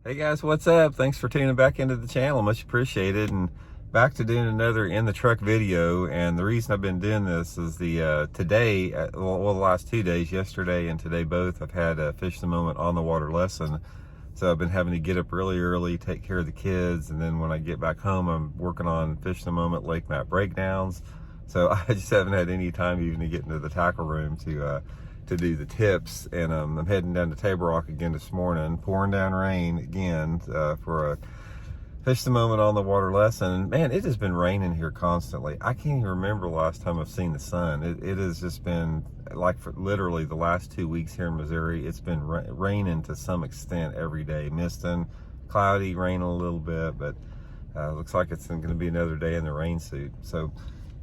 Hey guys, what's up? Thanks for tuning back into the channel. Much appreciated. And back to doing another in the truck video. And the reason I've been doing this is today, the last 2 days, yesterday and today both, I've had a fish the moment on the water lesson. So I've been having to get up really early, take care of the kids, and then when I get back home, I'm working on fish the moment lake map breakdowns. So I just haven't had any time even to get into the tackle room to do the tips. And I'm heading down to Table Rock again this morning, pouring down rain again for a fish the moment on the water lesson. Man, it has been raining here constantly. I can't even remember the last time I've seen the sun. It has just been like for literally the last 2 weeks here in Missouri. It's been raining to some extent every day, misting, cloudy, raining a little bit, but looks like it's going to be another day in the rain suit. So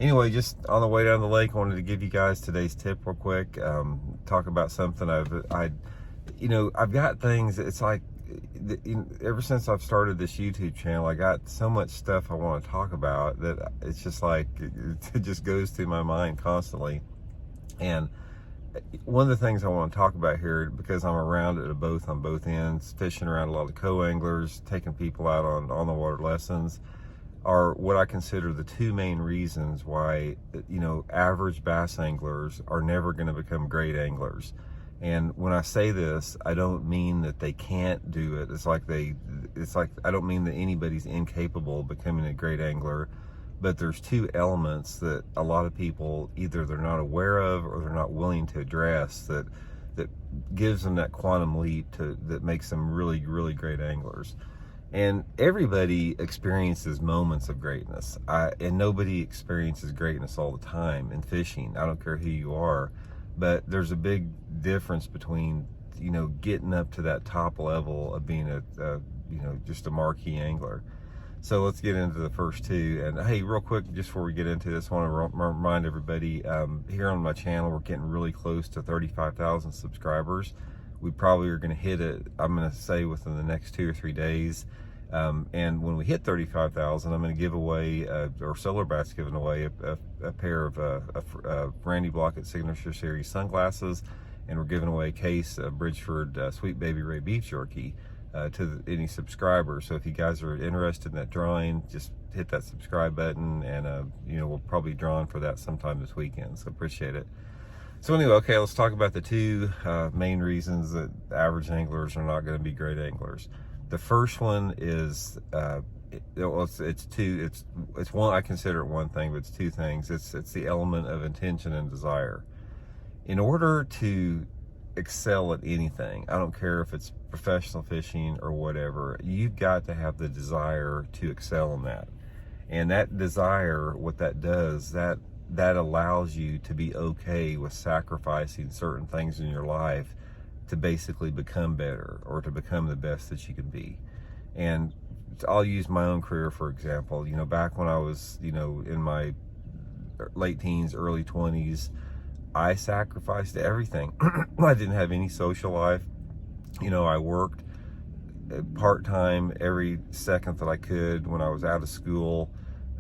anyway, just on the way down the lake, I wanted to give you guys today's tip real quick. Talk about something I've got things. It's like ever since I've started this YouTube channel, I got so much stuff I want to talk about that it's just like it just goes through my mind constantly. And one of the things I want to talk about here, because I'm around it on both ends, fishing around a lot of co-anglers, taking people out on the water lessons, are what I consider the two main reasons why, average bass anglers are never going to become great anglers. And when I say this, I don't mean that they can't do it. It's like I don't mean that anybody's incapable of becoming a great angler, but there's two elements that a lot of people either they're not aware of or they're not willing to address that gives them that quantum leap that makes them really, really great anglers. And everybody experiences moments of greatness. And nobody experiences greatness all the time in fishing. I don't care who you are, but there's a big difference between, getting up to that top level of being just a marquee angler. So let's get into the first two. And hey, real quick, just before we get into this, I want to remind everybody, here on my channel, we're getting really close to 35,000 subscribers. We probably are going to hit it, I'm going to say, within the next 2 or 3 days. And when we hit 35,000, I'm going to give away, or Solar Bat's giving away a pair of Randy Blockett Signature Series sunglasses, and we're giving away a case of Bridgeford Sweet Baby Ray beef jerky to any subscribers. So if you guys are interested in that drawing, just hit that subscribe button, and we'll probably be drawing for that sometime this weekend. So appreciate it. So anyway, okay, let's talk about the two main reasons that average anglers are not going to be great anglers. The first one is it's one, I consider it one thing, but it's two things. It's the element of intention and desire. In order to excel at anything, I don't care if it's professional fishing or whatever, you've got to have the desire to excel in that. And that desire, what that does, that allows you to be okay with sacrificing certain things in your life to basically become better or to become the best that you can be. And I'll use my own career, for example. Back when I was, in my late teens, early 20s, I sacrificed everything. I didn't have any social life. I worked part-time every second that I could when I was out of school,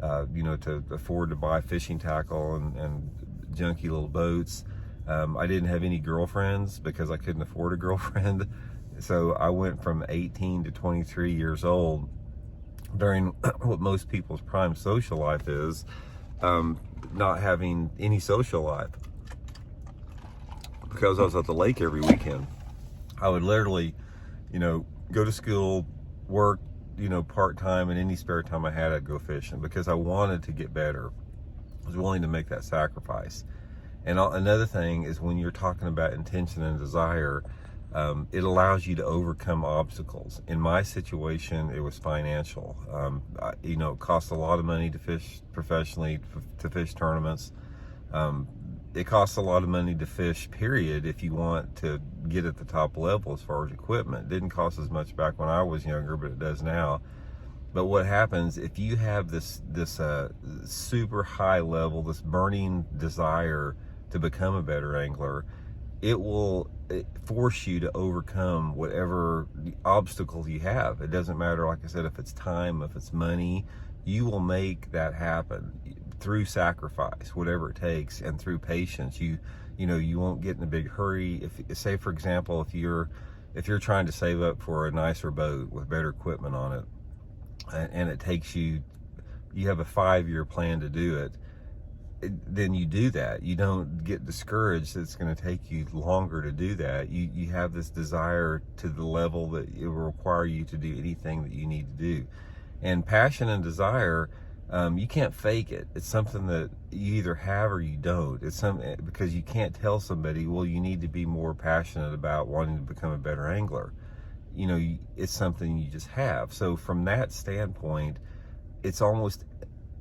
to afford to buy fishing tackle and junky little boats. I didn't have any girlfriends because I couldn't afford a girlfriend. So I went from 18 to 23 years old during what most people's prime social life is, not having any social life. Because I was at the lake every weekend, I would literally, go to school, work, part-time, and any spare time I had, I'd go fishing because I wanted to get better. I was willing to make that sacrifice. And another thing is, when you're talking about intention and desire, it allows you to overcome obstacles. In my situation, it was financial. It costs a lot of money to fish professionally, to fish tournaments. It costs a lot of money to fish, period, if you want to get at the top level as far as equipment. It didn't cost as much back when I was younger, but it does now. But what happens if you have this super high level, this burning desire to become a better angler, it will force you to overcome whatever obstacle you have. It doesn't matter, like I said, if it's time, if it's money, you will make that happen through sacrifice, whatever it takes, and through patience. You won't get in a big hurry. If, say for example, if if you're trying to save up for a nicer boat with better equipment on it, and it takes you have a 5-year plan to do it, then you do that. You don't get discouraged. It's going to take you longer to do that. You have this desire to the level that it will require you to do anything that you need to do. And passion and desire, you can't fake it. It's something that you either have or you don't. It's because you can't tell somebody, well, you need to be more passionate about wanting to become a better angler. You know, it's something you just have. So from that standpoint, it's almost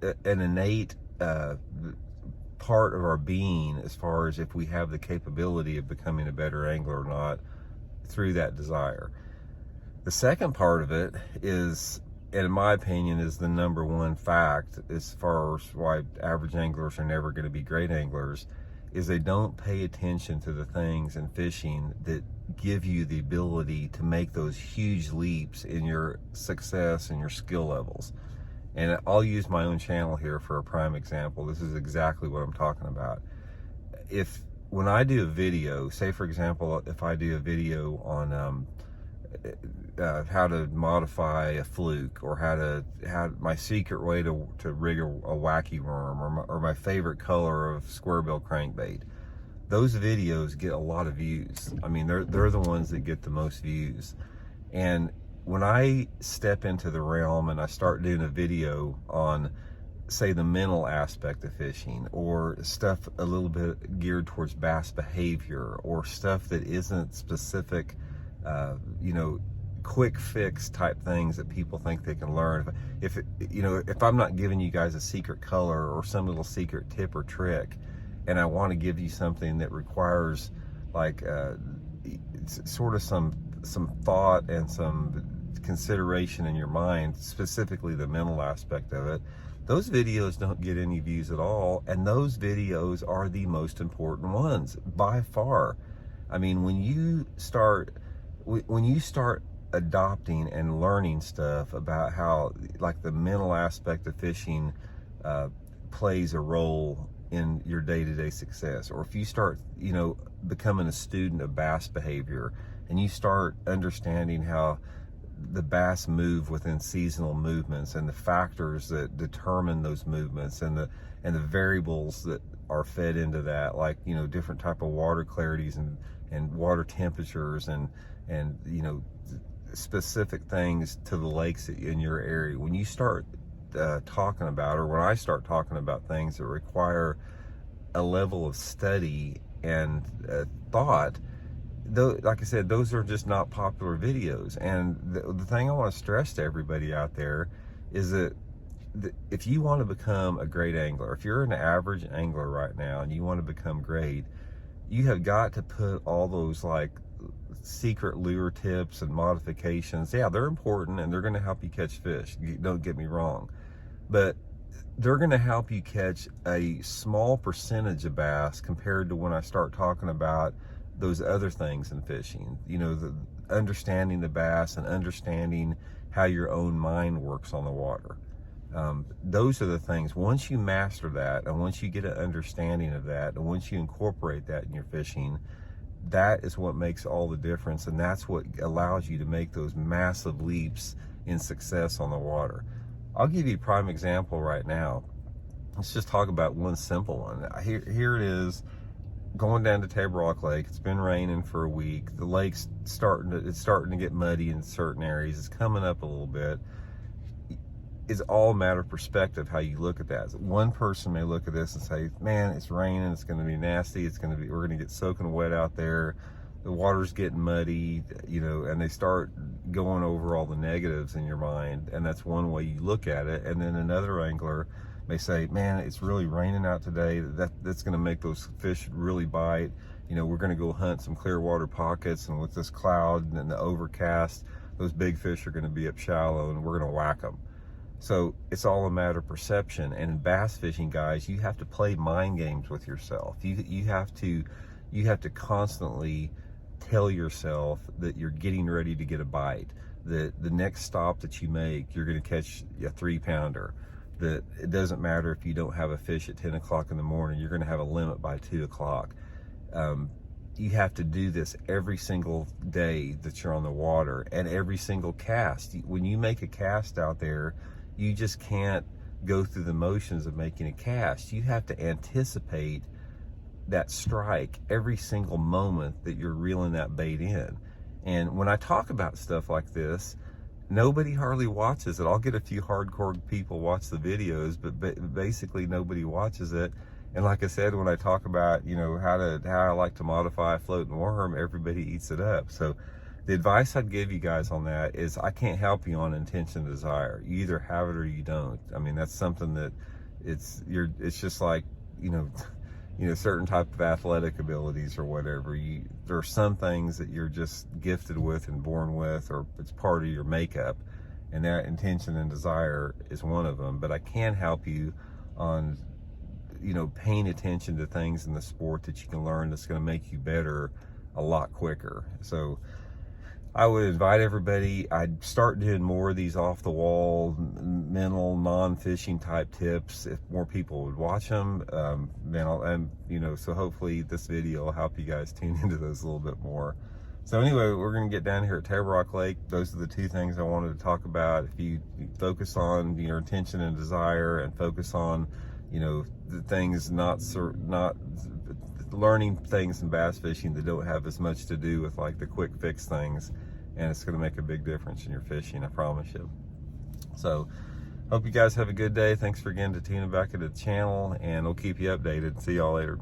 an innate part of our being, as far as if we have the capability of becoming a better angler or not, through that desire. The second part of it is, in my opinion, is the number one fact as far as why average anglers are never going to be great anglers, is they don't pay attention to the things in fishing that give you the ability to make those huge leaps in your success and your skill levels. And I'll use my own channel here for a prime example. This is exactly what I'm talking about. When I do a video, say for example, if I do a video on how to modify a fluke, or how my secret way to rig a wacky worm, or my favorite color of square bill crankbait, those videos get a lot of views. I mean, they're the ones that get the most views. And when I step into the realm and I start doing a video on, say, the mental aspect of fishing, or stuff a little bit geared towards bass behavior, or stuff that isn't specific, quick fix type things that people think they can learn. If I'm not giving you guys a secret color or some little secret tip or trick, and I want to give you something that requires like sort of some thought and some consideration in your mind, specifically the mental aspect of it, those videos don't get any views at all. And those videos are the most important ones by far. I mean, when you start adopting and learning stuff about how, like, the mental aspect of fishing plays a role in your day-to-day success, or if you start becoming a student of bass behavior, and you start understanding how the bass move within seasonal movements, and the factors that determine those movements, and the variables that are fed into that, like different type of water clarities and water temperatures, and specific things to the lakes in your area. When you start talking about, or when I start talking about things that require a level of study and thought, though, like I said, those are just not popular videos. And the thing I want to stress to everybody out there is that if you want to become a great angler, if you're an average angler right now and you want to become great, you have got to put all those like secret lure tips and modifications. Yeah, they're important and they're going to help you catch fish. Don't get me wrong, but they're going to help you catch a small percentage of bass compared to when I start talking about those other things in fishing. The understanding the bass and understanding how your own mind works on the water. Those are the things. Once you master that, and once you get an understanding of that, and once you incorporate that in your fishing, that is what makes all the difference, and that's what allows you to make those massive leaps in success on the water. I'll give you a prime example right now. Let's just talk about one simple one. Here it is, going down to Table Rock Lake. It's been raining for a week. The lake's starting to get muddy in certain areas. It's coming up a little bit. It's all a matter of perspective how you look at that. One person may look at this and say, man, it's raining, it's going to be nasty, we're going to get soaking wet out there, the water's getting muddy, and they start going over all the negatives in your mind, and that's one way you look at it. And then another angler may say, man, it's really raining out today, that's going to make those fish really bite, we're going to go hunt some clear water pockets, and with this cloud and the overcast, those big fish are going to be up shallow and we're going to whack them. So it's all a matter of perception. And in bass fishing, guys, you have to play mind games with yourself. You have to constantly tell yourself that you're getting ready to get a bite, that the next stop that you make, you're going to catch a 3-pounder, that it doesn't matter if you don't have a fish at 10 o'clock in the morning, you're going to have a limit by 2 o'clock. you have to do this every single day that you're on the water, and every single cast. When you make a cast out there, you just can't go through the motions of making a cast. You have to anticipate that strike every single moment that you're reeling that bait in. And when I talk about stuff like this, nobody hardly watches it. I'll get a few hardcore people watch the videos, but basically nobody watches it. And like I said, when I talk about, you know, how I like to modify a floating worm, everybody eats it up. So the advice I'd give you guys on that is, I can't help you on intention and desire. You either have it or you don't. I mean, that's something that it's just like, you know, certain type of athletic abilities or whatever. There are some things that you're just gifted with and born with, or it's part of your makeup, and that intention and desire is one of them. But I can help you on, you know, paying attention to things in the sport that you can learn that's going to make you better a lot quicker. So I would invite everybody, I'd start doing more of these off the wall, mental, non-fishing type tips. If more people would watch them, then you know, so hopefully this video will help you guys tune into those a little bit more. So anyway, we're going to get down here at Table Rock Lake. Those are the two things I wanted to talk about. If you focus on your intention and desire, and focus on, you know, the things not learning things in bass fishing that don't have as much to do with like the quick fix things, and it's going to make a big difference in your fishing, I promise you. So hope you guys have a good day. Thanks for again to tuning back into the channel, and we'll keep you updated. See y'all later.